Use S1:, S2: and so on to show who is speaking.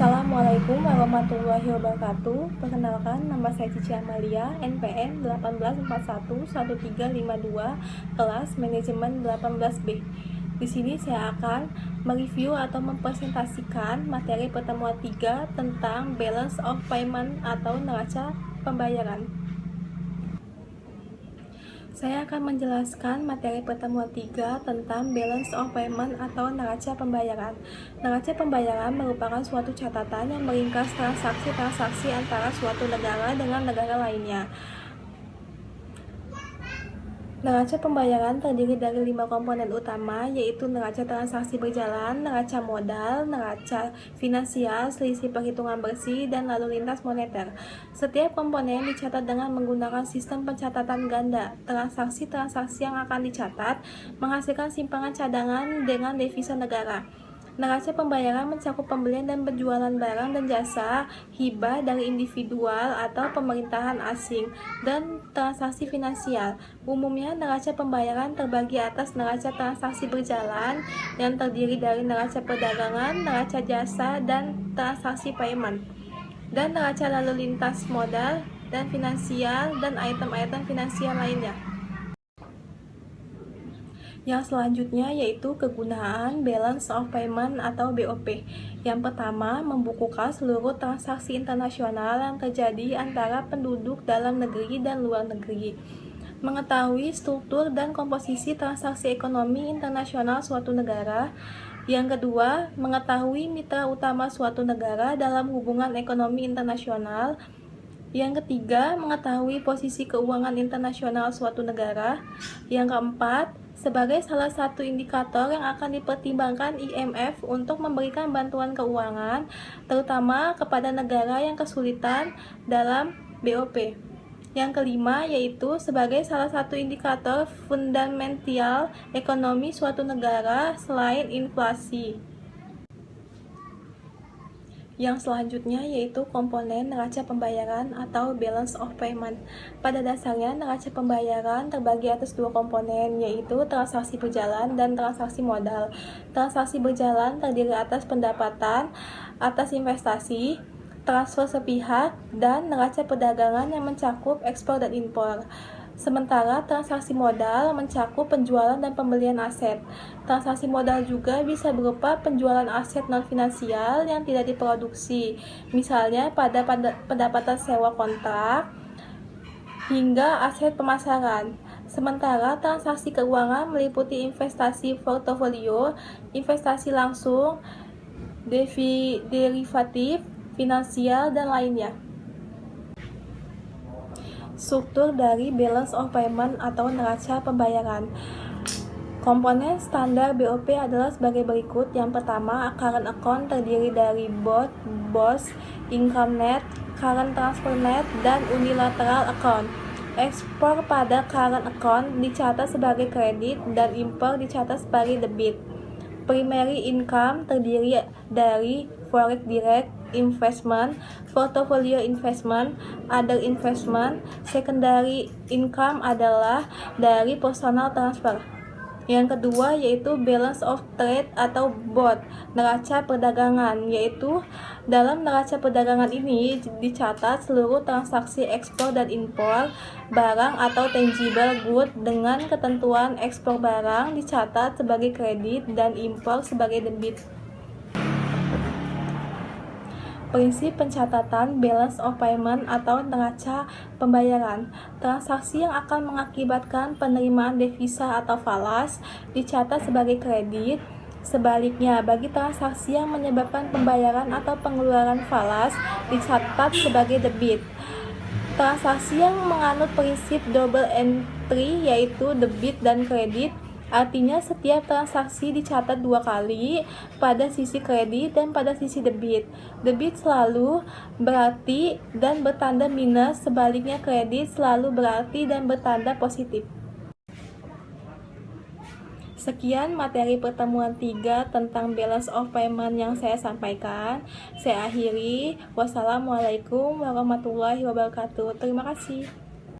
S1: Assalamualaikum warahmatullahi wabarakatuh. Perkenalkan, nama saya Cici Amalia, NPM 18411352, kelas manajemen 18B. Di sini saya akan mereview atau mempresentasikan materi pertemuan 3 tentang balance of payment atau neraca pembayaran. Saya akan menjelaskan materi pertemuan 3 tentang balance of payment atau neraca pembayaran. Neraca pembayaran merupakan suatu catatan yang meringkas transaksi-transaksi antara suatu negara dengan negara lainnya. Neraca pembayaran terdiri dari 5 komponen utama, yaitu neraca transaksi berjalan, neraca modal, neraca finansial, selisih perhitungan bersih, dan lalu lintas moneter. Setiap komponen dicatat dengan menggunakan sistem pencatatan ganda. Transaksi-transaksi yang akan dicatat menghasilkan simpangan cadangan dengan devisa negara. Neraca pembayaran mencakup pembelian dan penjualan barang dan jasa, hibah dari individual atau pemerintahan asing, dan transaksi finansial. Umumnya, neraca pembayaran terbagi atas neraca transaksi berjalan yang terdiri dari neraca perdagangan, neraca jasa, dan transaksi payment, dan neraca lalu lintas modal dan finansial, dan item-item finansial lainnya. Yang selanjutnya yaitu kegunaan balance of payment atau BOP. Yang pertama, membukukan seluruh transaksi internasional yang terjadi antara penduduk dalam negeri dan luar negeri. Mengetahui struktur dan komposisi transaksi ekonomi internasional suatu negara. Yang kedua, mengetahui mitra utama suatu negara dalam hubungan ekonomi internasional. Yang ketiga, mengetahui posisi keuangan internasional suatu negara. Yang keempat, sebagai salah satu indikator yang akan dipertimbangkan IMF untuk memberikan bantuan keuangan, terutama kepada negara yang kesulitan dalam BOP. Yang kelima, yaitu sebagai salah satu indikator fundamental ekonomi suatu negara selain inflasi. Yang selanjutnya yaitu komponen neraca pembayaran atau balance of payment. Pada dasarnya, neraca pembayaran terbagi atas 2 komponen, yaitu transaksi berjalan dan transaksi modal. Transaksi berjalan terdiri atas pendapatan atas investasi, transfer sepihak, dan neraca perdagangan yang mencakup ekspor dan impor. Sementara transaksi modal mencakup penjualan dan pembelian aset. Transaksi modal juga bisa berupa penjualan aset non-finansial yang tidak diproduksi, misalnya pada pendapatan sewa kontrak hingga aset pemasaran. Sementara transaksi keuangan meliputi investasi portofolio, investasi langsung, derivatif, finansial, dan lainnya. Struktur dari balance of payment atau neraca pembayaran. Komponen standar BOP adalah sebagai berikut. Yang pertama, current account terdiri dari both income net, current transfer net, dan unilateral account. Ekspor pada current account dicatat sebagai kredit dan impor dicatat sebagai debit. Primary income terdiri dari forex direct investment, portfolio investment, other investment. Secondary income adalah dari personal transfer. Yang kedua yaitu balance of trade atau BOT, neraca perdagangan, yaitu dalam neraca perdagangan ini dicatat seluruh transaksi ekspor dan impor barang atau tangible good dengan ketentuan ekspor barang dicatat sebagai kredit dan impor sebagai debit. Prinsip pencatatan balance of payment atau neraca pembayaran. Transaksi yang akan mengakibatkan penerimaan devisa atau falas dicatat sebagai kredit. Sebaliknya, bagi transaksi yang menyebabkan pembayaran atau pengeluaran falas dicatat sebagai debit. Transaksi yang menganut prinsip double entry yaitu debit dan kredit, artinya setiap transaksi dicatat 2 kali, pada sisi kredit dan pada sisi debit. Debit selalu berarti dan bertanda minus, sebaliknya kredit selalu berarti dan bertanda positif. Sekian materi pertemuan 3 tentang balance of payment yang saya sampaikan. Saya akhiri. Wassalamualaikum warahmatullahi wabarakatuh. Terima kasih.